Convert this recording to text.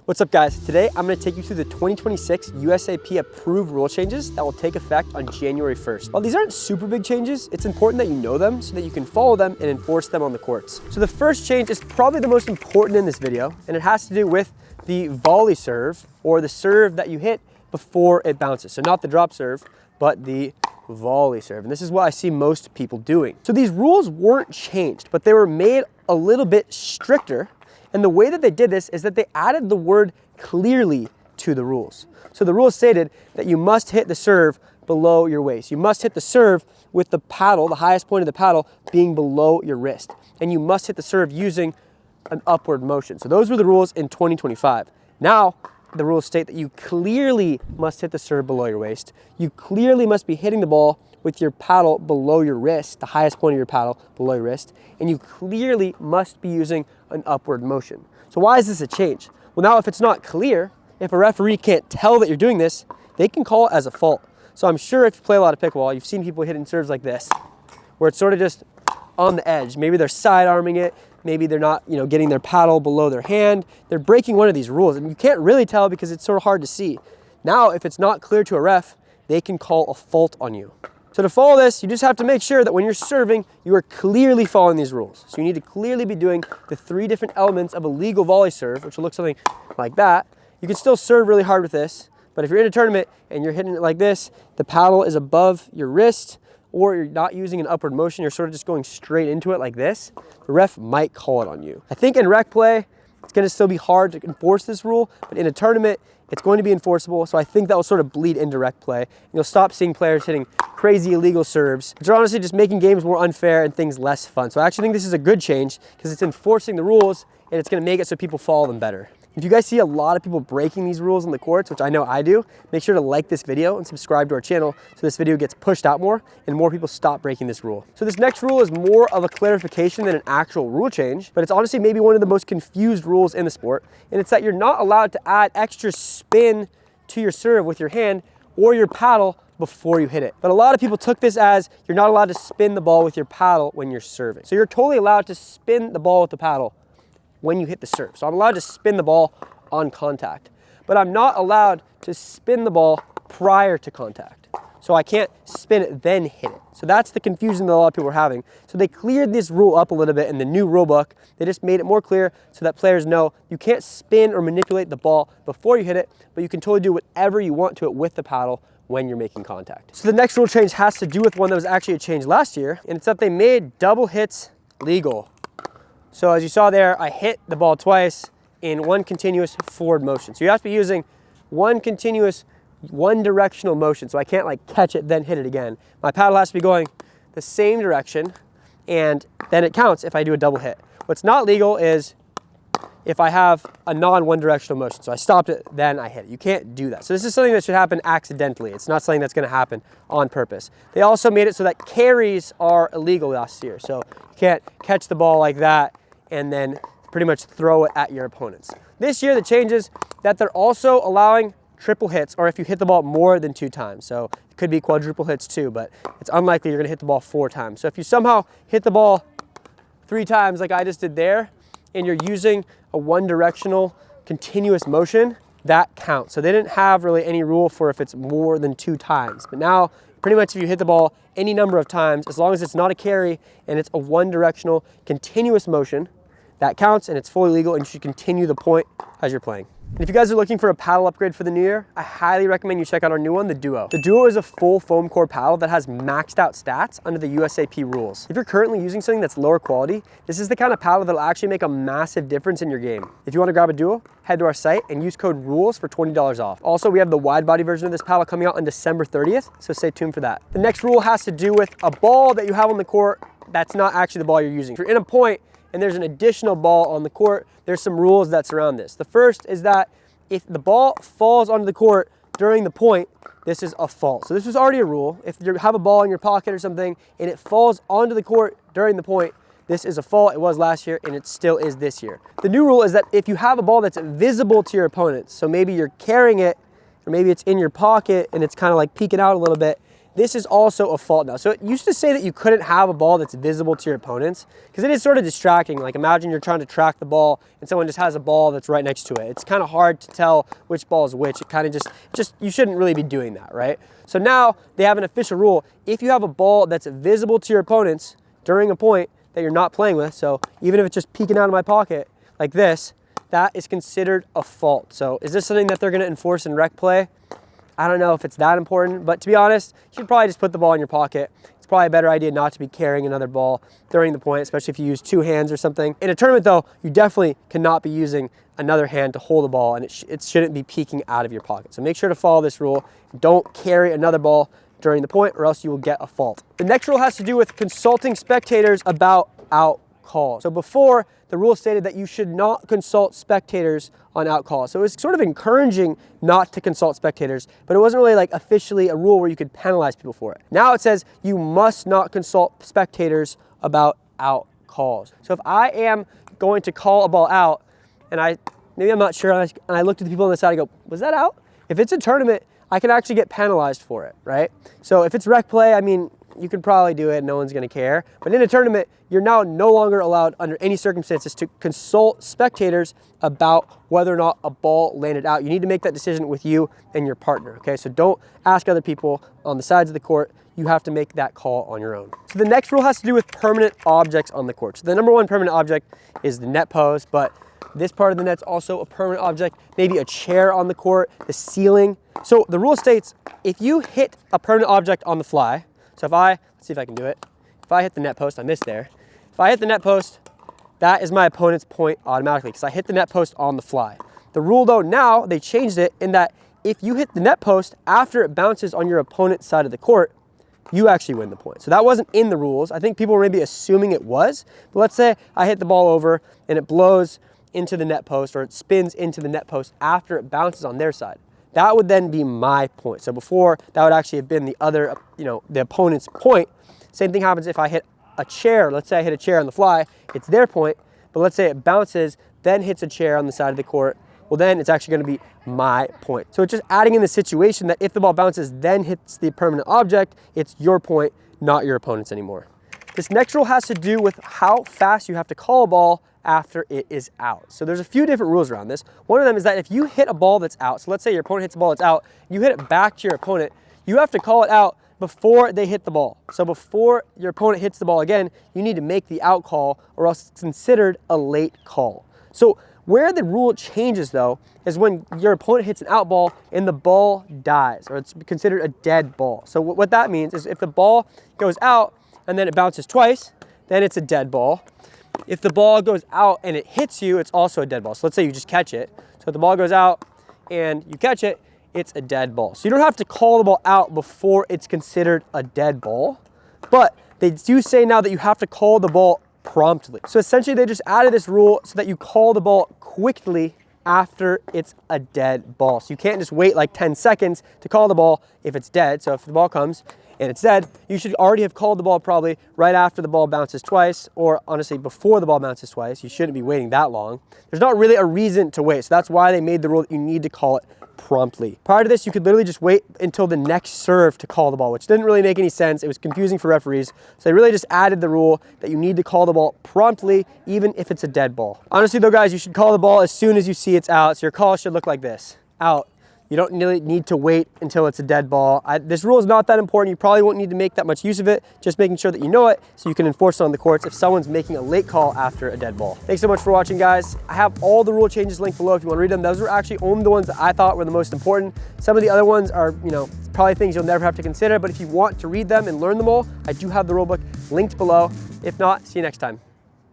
What's up guys? Today I'm going to take you through the 2026 USAP approved rule changes that will take effect on January 1st. While these aren't super big changes, it's important that you know them so that you can follow them and enforce them on the courts. So the first change is probably the most important in this video, and it has to do with the volley serve, or the serve that you hit before it bounces. So not the drop serve, but the volley serve. And this is what I see most people doing. So these rules weren't changed, but they were made a little bit stricter. And the way that they did this is that they added the word clearly to the rules. So the rules stated that you must hit the serve below your waist. You must hit the serve with the paddle, the highest point of the paddle, being below your wrist. And you must hit the serve using an upward motion. So those were the rules in 2025. Now, the rules state that you clearly must hit the serve below your waist. You clearly must be hitting the ball with your paddle below your wrist, the highest point of your paddle below your wrist, and you clearly must be using an upward motion. So why is this a change? Well, now if it's not clear, if a referee can't tell that you're doing this, they can call it as a fault. So I'm sure if you play a lot of pickleball, you've seen people hitting serves like this, where it's sort of just on the edge. Maybe they're side arming it, maybe they're not, getting their paddle below their hand. They're breaking one of these rules, and you can't really tell because it's sort of hard to see. Now, if it's not clear to a ref, they can call a fault on you. So to follow this, you just have to make sure that when you're serving, you are clearly following these rules. So you need to clearly be doing the 3 different elements of a legal volley serve, which will look something like that. You can still serve really hard with this, but if you're in a tournament and you're hitting it like this, the paddle is above your wrist, or you're not using an upward motion, you're sort of just going straight into it like this, the ref might call it on you. I think in rec play, it's gonna still be hard to enforce this rule, but in a tournament, it's going to be enforceable, so I think that will sort of bleed into rec play. And you'll stop seeing players hitting crazy illegal serves, which are honestly just making games more unfair and things less fun. So I actually think this is a good change because it's enforcing the rules and it's going to make it so people follow them better. If you guys see a lot of people breaking these rules on the courts, which I know I do, make sure to like this video and subscribe to our channel so this video gets pushed out more and more people stop breaking this rule. So this next rule is more of a clarification than an actual rule change, but it's honestly maybe one of the most confused rules in the sport, and it's that you're not allowed to add extra spin to your serve with your hand or your paddle before you hit it. But a lot of people took this as you're not allowed to spin the ball with your paddle when you're serving. So you're totally allowed to spin the ball with the paddle when you hit the serve. So I'm allowed to spin the ball on contact, but I'm not allowed to spin the ball prior to contact. So I can't spin it then hit it. So that's the confusion that a lot of people are having. So they cleared this rule up a little bit in the new rule book. They just made it more clear so that players know you can't spin or manipulate the ball before you hit it, but you can totally do whatever you want to it with the paddle when you're making contact. So the next rule change has to do with one that was actually a change last year, and it's that they made double hits legal. So as you saw there, I hit the ball twice in one continuous forward motion. So you have to be using one continuous, one directional motion. So I can't like catch it, then hit it again. My paddle has to be going the same direction, and then it counts if I do a double hit. What's not legal is if I have a non-one directional motion. So I stopped it, then I hit it. You can't do that. So this is something that should happen accidentally. It's not something that's gonna happen on purpose. They also made it so that carries are illegal last year. So you can't catch the ball like that and then pretty much throw it at your opponents. This year, the change is that they're also allowing triple hits, or if you hit the ball more than 2 times. So it could be quadruple hits too, but it's unlikely you're gonna hit the ball 4 times. So if you somehow hit the ball 3 times like I just did there, and you're using a one directional continuous motion, that counts. So they didn't have really any rule for if it's more than 2 times. But now, pretty much if you hit the ball any number of times, as long as it's not a carry and it's a one directional continuous motion, that counts and it's fully legal, and you should continue the point as you're playing. And if you guys are looking for a paddle upgrade for the new year, I highly recommend you check out our new one, the Duo. The Duo is a full foam core paddle that has maxed out stats under the USAP rules. If you're currently using something that's lower quality, this is the kind of paddle that'll actually make a massive difference in your game. If you want to grab a Duo, head to our site and use code RULES for $20 off. Also, we have the wide body version of this paddle coming out on December 30th, so stay tuned for that. The next rule has to do with a ball that you have on the court that's not actually the ball you're using. If you're in a point and there's an additional ball on the court, there's some rules that surround this. The first is that if the ball falls onto the court during the point, this is a fault. So this was already a rule. If you have a ball in your pocket or something and it falls onto the court during the point, this is a fault. It was last year and it still is this year. The new rule is that if you have a ball that's visible to your opponents, so maybe you're carrying it or maybe it's in your pocket and it's kind of like peeking out a little bit, this is also a fault now. So it used to say that you couldn't have a ball that's visible to your opponents because it is sort of distracting. Like imagine you're trying to track the ball and someone just has a ball that's right next to it. It's kind of hard to tell which ball is which. It kind of just, you shouldn't really be doing that, right? So now they have an official rule. If you have a ball that's visible to your opponents during a point that you're not playing with, so even if it's just peeking out of my pocket like this, that is considered a fault. So is this something that they're gonna enforce in rec play? I don't know if it's that important, but to be honest, you should probably just put the ball in your pocket. It's probably a better idea not to be carrying another ball during the point, especially if you use two hands or something. In a tournament though, you definitely cannot be using another hand to hold the ball, and it shouldn't be peeking out of your pocket. So make sure to follow this rule. Don't carry another ball during the point or else you will get a fault. The next rule has to do with consulting spectators about out calls. So before, the rule stated that you should not consult spectators on out calls. So it was sort of encouraging not to consult spectators, but it wasn't really like officially a rule where you could penalize people for it. Now it says you must not consult spectators about out calls. So if I am going to call a ball out and maybe I'm not sure, and I looked at the people on the side and go, was that out? If it's a tournament, I can actually get penalized for it, right? So if it's rec play, I mean, you can probably do it, no one's gonna care. But in a tournament, you're now no longer allowed under any circumstances to consult spectators about whether or not a ball landed out. You need to make that decision with you and your partner, okay? So don't ask other people on the sides of the court. You have to make that call on your own. So the next rule has to do with permanent objects on the court. So the number one permanent object is the net post, but this part of the net's also a permanent object, maybe a chair on the court, the ceiling. So the rule states, if you hit a permanent object on the fly, so let's see if I can do it. If I hit the net post, I missed there. If I hit the net post, that is my opponent's point automatically because I hit the net post on the fly. The rule though, now they changed it in that if you hit the net post after it bounces on your opponent's side of the court, you actually win the point. So that wasn't in the rules. I think people were maybe assuming it was, but let's say I hit the ball over and it blows into the net post or it spins into the net post after it bounces on their side. That would then be my point. So before, that would actually have been the other, the opponent's point. Same thing happens if I hit a chair. Let's say I hit a chair on the fly, it's their point, but let's say it bounces, then hits a chair on the side of the court, well then it's actually gonna be my point. So it's just adding in the situation that if the ball bounces, then hits the permanent object, it's your point, not your opponent's anymore. This next rule has to do with how fast you have to call a ball after it is out. So there's a few different rules around this. One of them is that if you hit a ball that's out, so let's say your opponent hits a ball that's out, you hit it back to your opponent, you have to call it out before they hit the ball. So before your opponent hits the ball again, you need to make the out call or else it's considered a late call. So where the rule changes though, is when your opponent hits an out ball and the ball dies, or it's considered a dead ball. So what that means is if the ball goes out and then it bounces twice, then it's a dead ball. If the ball goes out and it hits you, it's also a dead ball. So let's say you just catch it. So if the ball goes out and you catch it, it's a dead ball. So you don't have to call the ball out before it's considered a dead ball, but they do say now that you have to call the ball promptly. So essentially they just added this rule so that you call the ball quickly after it's a dead ball. So you can't just wait like 10 seconds to call the ball if it's dead. So if the ball comes and it's dead, you should already have called the ball probably right after the ball bounces twice, or honestly before the ball bounces twice. You shouldn't be waiting that long. There's not really a reason to wait. So that's why they made the rule that you need to call it promptly. Prior to this, you could literally just wait until the next serve to call the ball, which didn't really make any sense. It was confusing for referees. So they really just added the rule that you need to call the ball promptly, even if it's a dead ball. Honestly though, guys, you should call the ball as soon as you see it's out. So your call should look like this: out. You don't really need to wait until it's a dead ball. This rule is not that important. You probably won't need to make that much use of it, just making sure that you know it so you can enforce it on the courts if someone's making a late call after a dead ball. Thanks so much for watching, guys. I have all the rule changes linked below if you want to read them. Those were actually only the ones that I thought were the most important. Some of the other ones are, probably things you'll never have to consider, but if you want to read them and learn them all, I do have the rule book linked below. If not, see you next time.